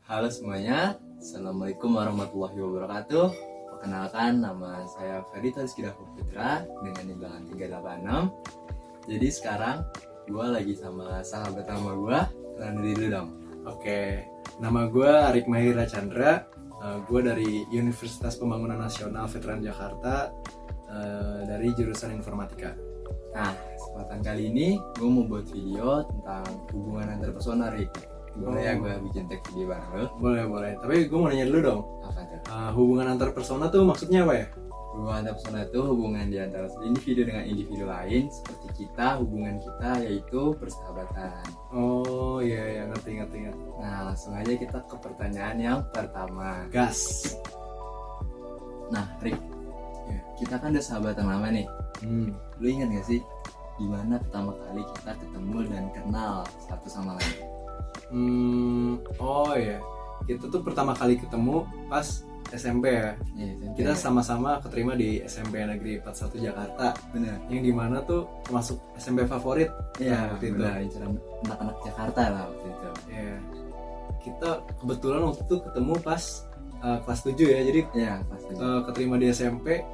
Halo semuanya, Assalamualaikum warahmatullahi wabarakatuh. Perkenalkan, nama saya Ferdi Tazkira Putra dengan nimbangan 386. Jadi sekarang gue lagi sama sahabat lama gue. Kenalan diri dulu dong. Oke, nama gue Arik Mahira Chandra. Gue dari Universitas Pembangunan Nasional Veteran Jakarta, dari jurusan Informatika. Nah, kesempatan kali ini gue mau buat video tentang hubungan antar pesona, Rik. Boleh ya gue bikin tag video bareng lo? Boleh. Tapi gue mau nanya dulu dong. Apa tuh? Hubungan antar persona tuh maksudnya apa ya? Hubungan antar pesona itu hubungan di antara individu dengan individu lain. Seperti hubungan kita yaitu persahabatan. Oh iya, ngerti. Nah, langsung aja kita ke pertanyaan yang pertama. Gas. Nah, Rick, kita kan udah sahabatan lama nih. Lu ingat gak sih dimana pertama kali kita ketemu dan kenal satu sama lain? Oh iya, kita tuh pertama kali ketemu pas SMP ya. Iya, SMP. Kita sama-sama keterima di SMP Negeri 41 Jakarta. Bener. Yang dimana tuh termasuk SMP favorit. Iya, waktu itu. bener. Inceran anak-anak Jakarta lah waktu itu. Iya. Kita kebetulan waktu itu ketemu pas kelas 7 ya. Jadi Iya, pasti. keterima di SMP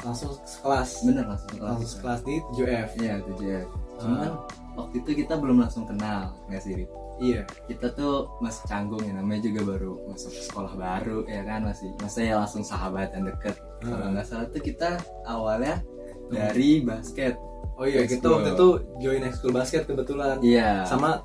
langsung sekelas. Bener, langsung Sekelas di 7F. Iya, 7F. Cuman waktu itu kita belum langsung kenal, nggak sih, Rick? Iya. Kita tuh masih canggung ya, namanya juga baru masuk sekolah baru ya kan, masih ya langsung sahabat dan deket. Kalau nggak salah tuh kita awalnya dari basket. Oh iya, kita waktu itu join ekskul basket kebetulan. Iya. Sama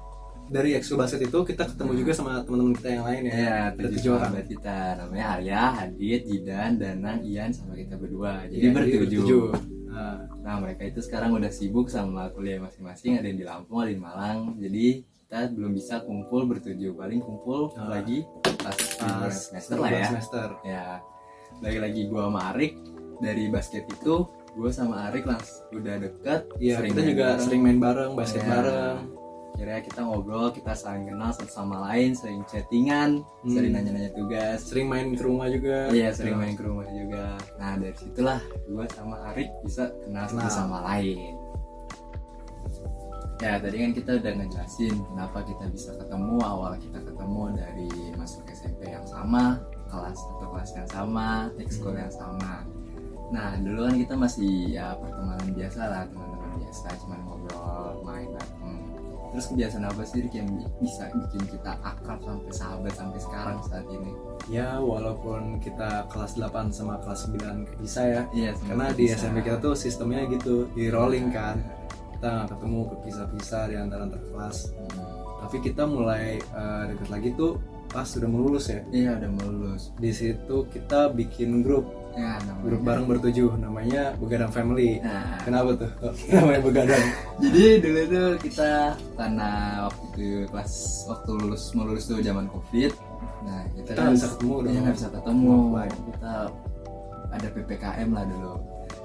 dari ekskul basket itu kita ketemu juga sama teman-teman kita yang lain ya. Iya, ada 7 orang. sahabat kita, namanya Arya, Hadid, Jidan, Danang, Ian sama kita berdua. Jadi Iya, bertujuh. Nah, Nah, mereka itu sekarang udah sibuk sama kuliah masing-masing, ada yang di Lampung, ada yang di Malang. Jadi kita belum bisa kumpul bertujuh, paling kumpul lagi pas semester lah ya. Semester. Ya, lagi gua sama Arik dari basket itu, gua sama Arik langsung udah deket. Iya, kita juga sering main bareng, basket Ya. bareng. Akhirnya kita ngobrol, kita saling kenal satu sama lain, sering chattingan, sering nanya-nanya tugas. Sering main ke rumah juga. Iya, sering main ke rumah juga. Nah, dari situlah gua sama Arik bisa kenal satu sama lain. Ya, tadi kan kita udah ngejelasin kenapa kita bisa ketemu. Awal kita ketemu dari masuk SMP yang sama, kelas yang sama, ekskul yang sama. Nah, dulu kan kita masih ya pertemanan biasa lah, teman-teman biasa, cuma ngobrol, main bareng. Terus kebiasaan apa sih Rik, yang bisa bikin kita akrab sampai sahabat sampai sekarang saat ini? Ya, walaupun kita kelas 8 sama kelas 9 bisa ya. Iya, Karena di SMP kita tuh sistemnya gitu, di rolling kan. Kita nggak ketemu, kepisah-pisah di antara kelas. Tapi kita mulai deket lagi tuh pas sudah mau lulus ya. Iya, udah mau lulus. Di situ kita bikin grup Ya, grup bareng bertujuh, namanya Begadang Family. Nah, Kenapa tuh namanya Begadang? jadi dulu tuh kita karena waktu itu waktu mau lulus tuh zaman COVID. Nah, kita nggak bisa ketemu dong. Iya, nggak bisa ketemu. Offline. Kita ada PPKM lah dulu.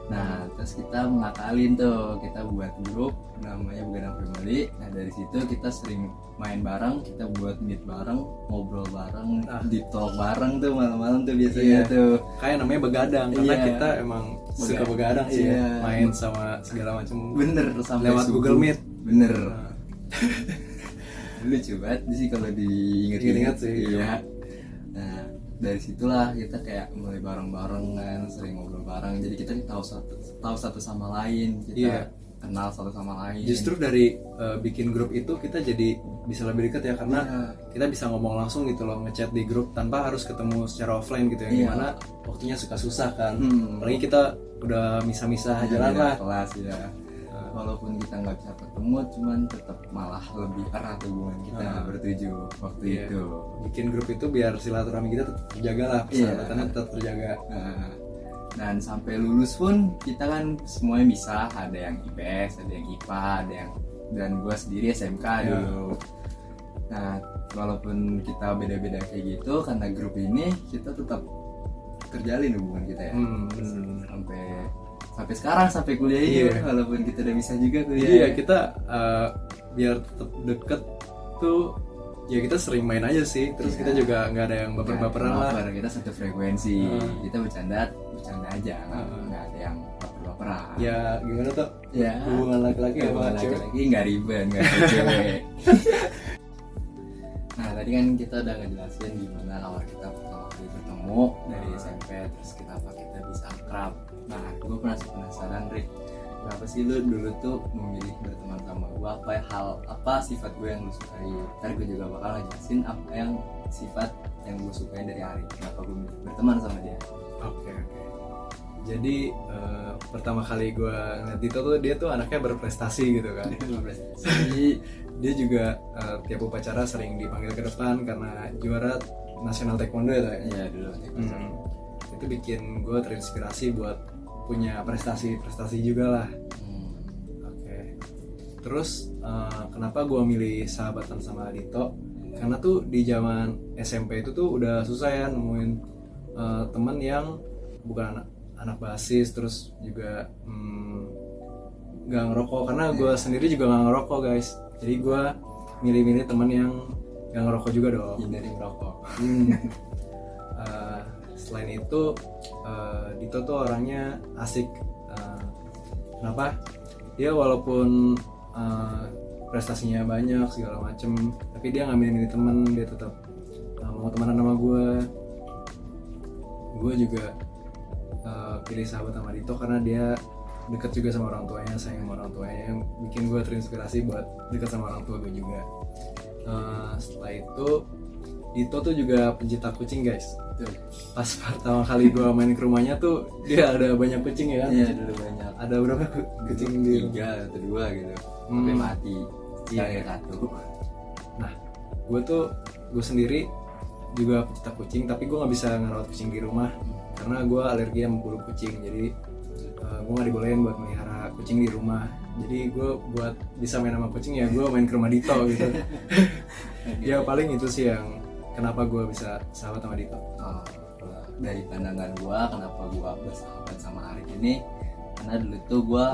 Nah, terus kita mengakalin tuh, kita buat grup namanya Begadang Family. Nah, dari situ kita sering main bareng, kita buat meet bareng, ngobrol bareng, deep talk bareng tuh malam-malam tuh biasanya tuh. Kayak namanya Begadang karena Iya. kita emang suka begadang sih Iya. ya. Main sama segala macam. Bener, sampai Lewat subuh. Google Meet. Bener. Lucu banget sih kalau diinget-inget sih. Iya. Nah, dari situlah kita kayak mulai bareng-bareng kan, sering ngobrol bareng. Jadi kita tahu satu sama lain, kita kenal satu sama lain. Justru dari bikin grup itu kita jadi bisa lebih dekat ya, karena kita bisa ngomong langsung gitu loh, ngechat di grup tanpa harus ketemu secara offline gitu, yang dimana waktunya suka susah kan. Apalagi kita udah misah-misah jalan lah. Kelas ya. Walaupun kita nggak bisa ketemu, cuman tetap malah lebih erat hubungan kita bertujuh waktu itu. Bikin grup itu biar silaturahmi kita tetap terjaga lah, persahabatannya tetap terjaga. Dan sampai lulus pun kita kan semuanya bisa, ada yang IPS, ada yang IPA, ada yang, dan gue sendiri SMK dulu. Nah, walaupun kita beda-beda kayak gitu, karena grup ini kita tetap terjalin hubungan kita ya. Sampai sekarang, sampai kuliah ini, walaupun kita udah bisa juga kuliah. Iya, kita biar tetap deket tuh ya kita sering main aja sih. Terus kita juga nggak ada yang baper-baperan lah. Kita satu frekuensi, kita bercanda aja, nggak ada yang baper-baperan. Ya gimana tuh? Ya, hubungan laki-laki sama cewek laki-laki nggak ribet, nggak kayak cewek. Nah tadi kan kita udah ngejelasin gimana awal kita pertama kali bertemu dari SMP, terus apa kita bisa akrab. Nah gue penasaran Rick, kenapa sih lu dulu tuh memilih berteman sama gue? Apa sifat gue yang lu sukai? Ntar gue juga bakal ngejelasin apa yang sifat yang gue sukai dari Ari, kenapa gue milih berteman sama dia. Oke. Jadi pertama kali gue ngeliat Dito tuh dia tuh anaknya berprestasi gitu kan. Jadi dia juga tiap upacara sering dipanggil ke depan karena juara nasional taekwondo ya. Iya dulu taekwondo. Itu bikin gue terinspirasi buat punya prestasi juga lah. Oke. Terus kenapa gue milih sahabatan sama Dito? Karena tuh di zaman SMP itu tuh udah susah ya nemuin teman yang bukan anak basis, terus juga nggak ngerokok, karena gue sendiri juga nggak ngerokok guys. Jadi gue milih-milih teman yang nggak ngerokok juga dong. Hindari merokok. Selain itu Dito tuh orangnya asik. Kenapa? Dia walaupun prestasinya banyak segala macem, tapi dia nggak milih-milih temen, dia tetap mau temenan sama gue. Gue juga pilih sahabat sama Dito karena dia dekat juga sama orang tuanya, sayang sama orang tuanya, yang bikin gue terinspirasi buat dekat sama orang tua gue juga. Setelah itu Dito tuh juga pencinta kucing guys. Pas pertama kali gue main ke rumahnya tuh dia ada banyak kucing ya kan? Iya dulu banyak. Ada berapa kucing di 3 atau 2 gitu. Sampai mati. Yang satu. Nah, gue sendiri juga pecinta kucing, tapi gue nggak bisa ngerawat kucing di rumah karena gue alergi sama bulu kucing. Jadi gue nggak dibolehin buat melihara kucing di rumah. Jadi gue buat bisa main sama kucing ya gue main ke rumah Dito gitu. Ya paling itu sih yang kenapa gue bisa sahabat sama Dito. Dari pandangan gue kenapa gue bersahabat sama Arik ini, karena dulu tuh gue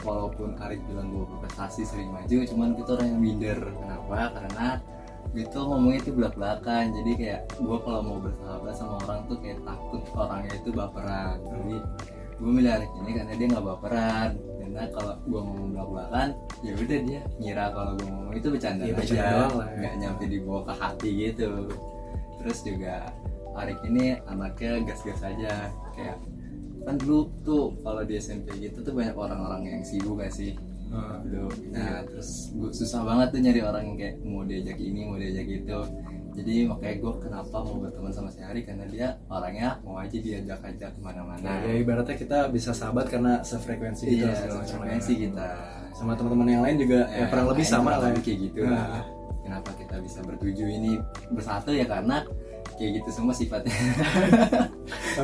walaupun Arik bilang gue berprestasi sering maju, cuman kita orang yang minder. Kenapa? Karena itu ngomongnya itu belak-belakan. Jadi kayak gue kalau mau bersahabat sama orang tuh kayak takut orangnya itu baperan. Jadi gue milih Arik ini karena dia nggak baperan. Karena kalau gue ngomong belak-belakan, ya udah dia ngira kalau gue ngomong itu bercanda aja, nggak nyampe dibawa ke hati gitu. Terus juga Arik ini anaknya gas-gas aja, kayak kan dulu tuh kalau di SMP gitu tuh banyak orang-orang yang sibuk gak sih dulu. Nah terus gue susah banget tuh nyari orang yang kayak mau diajak ini mau diajak itu. Jadi makanya gue kenapa mau berteman sama si Arik, karena dia orangnya mau aja diajak-ajak kemana-mana. Ya ibaratnya kita bisa sahabat karena sefrekuensi gitu. Iya, sefrekuensi kita sama teman-teman yang lain juga ya kurang lebih sama lah kayak gitu lah. Kenapa kita bisa bertuju ini bersatu ya karena kayak gitu semua sifatnya.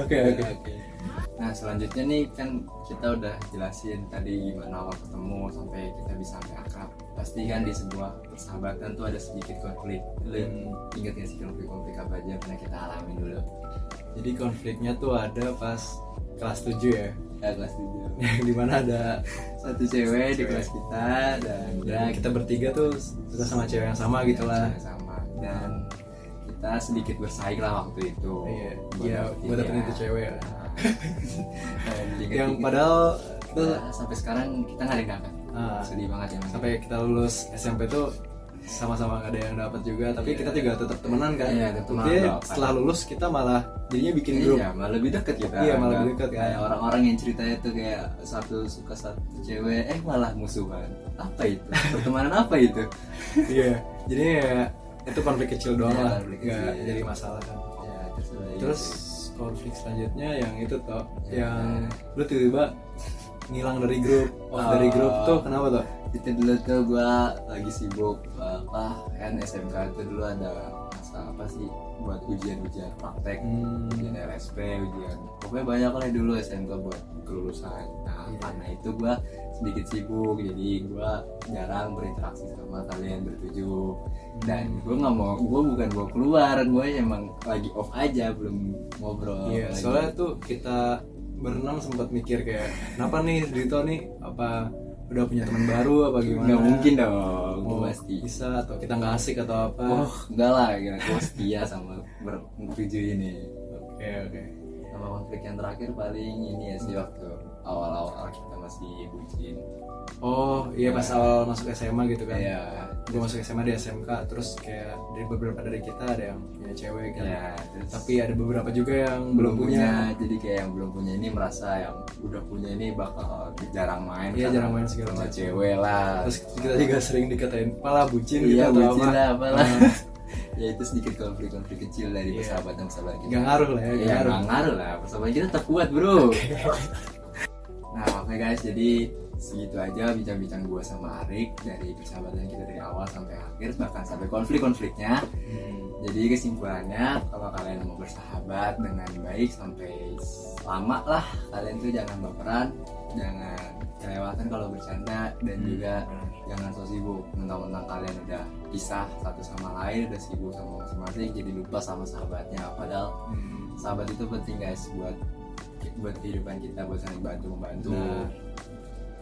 Oke. Nah selanjutnya nih kan kita udah jelasin tadi gimana awal ketemu sampai kita bisa sampai akrab. Pasti kan di sebuah persahabatan tuh ada sedikit konflik. Lu ingat gak sih konflik apa aja pernah kita alami dulu? Jadi konfliknya tuh ada pas kelas 7 ya. Ya kelas 7. Dimana ada satu cewek di kelas kita dan kita bertiga tuh suka sama cewek yang sama gitu lah. Sama. Dan kita sedikit bersaing lah waktu itu. Iya, buat dapetin itu cewek. Yang padahal sampai sekarang kita nggak ada yang dapat. Sedih banget ya. Sampai kita lulus SMP tuh sama-sama nggak ada yang dapat juga, tapi kita juga tetap temenan kan. Dia setelah lulus kita malah jadinya bikin grup. Iya, malah lebih dekat kita. Iya, malah lebih dekat kan. Orang-orang yang ceritanya tuh kayak satu suka satu cewek, malah musuhan. Apa itu? Pertemanan apa itu? Iya, jadi ya itu konflik kecil doang lah, nggak jadi masalah kan. Terus konflik selanjutnya yang itu toh, yang lu tiba-tiba ngilang dari grup, dari grup tuh kenapa toh? Itu dulu tuh gue lagi sibuk kan SMK itu dulu ada masa apa sih buat ujian praktek, ujian LSP, ujian pokoknya banyak lah dulu SMK buat kelulusan. Nah karena itu gue sedikit sibuk, jadi gue jarang berinteraksi sama kalian bertujuh. Dan gue nggak mau, gue bukan gue keluar, gue emang lagi off aja, belum ngobrol. Iya, soalnya tuh kita berenam sempat mikir kayak kenapa nih Dito nih, apa udah punya teman baru apa gimana? Nggak mungkin dong, gue pasti bisa, atau kita nggak asik atau apa? Enggak lah, gue setia sama bertujuh ini. Oke. Sama konflik yang terakhir paling ini ya sih, waktu awal-awal kita masih bucin. Oh iya, pas awal masuk SMA gitu kan. Iya. Gue masuk SMA di SMK, terus kayak dari beberapa dari kita ada yang punya cewek kan. Iya, terus Tapi ada beberapa juga yang belum punya. Jadi kayak yang belum punya ini merasa yang udah punya ini bakal jarang main. Iya, karena jarang main segala sama macam. cewek lah. Terus kita juga sering dikatain malah bucin gitu Iya, atau bucin apa. lah apalah. Nah, Ya itu sedikit konflik-konflik kecil dari Iya. persahabatan kita. Gak ngaruh lah ya, Iya, nggak ngaruh lah. Persahabatan kita tetap kuat, bro. Nah, oke guys, jadi segitu aja bincang-bincang gue sama Arik dari persahabatan kita dari awal sampai akhir, bahkan sampai konflik-konfliknya. Jadi kesimpulannya, kalau kalian mau bersahabat dengan baik sampai lama lah, kalian tuh jangan baperan, jangan kelewatan kalau bercanda, dan juga jangan so sibuk mentang-mentang kalian udah pisah satu sama lain, udah sibuk sama masing-masing, jadi lupa sama sahabatnya. Padahal sahabat itu penting guys, buat kehidupan kita, buat saling bantu-membantu. Nah.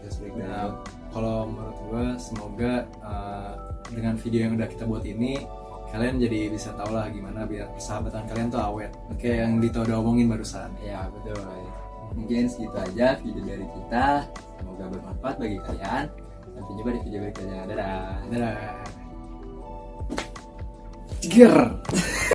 Terus break Nah, down. kalau menurut gue semoga dengan video yang udah kita buat ini kalian jadi bisa tahu lah gimana biar persahabatan kalian tuh awet. Kayak yang Dito udah omongin barusan. Ya betul. Mungkin segitu aja video dari kita. Semoga bermanfaat bagi kalian. Sampai jumpa di video berikutnya. Dadah. Dadah. Ger.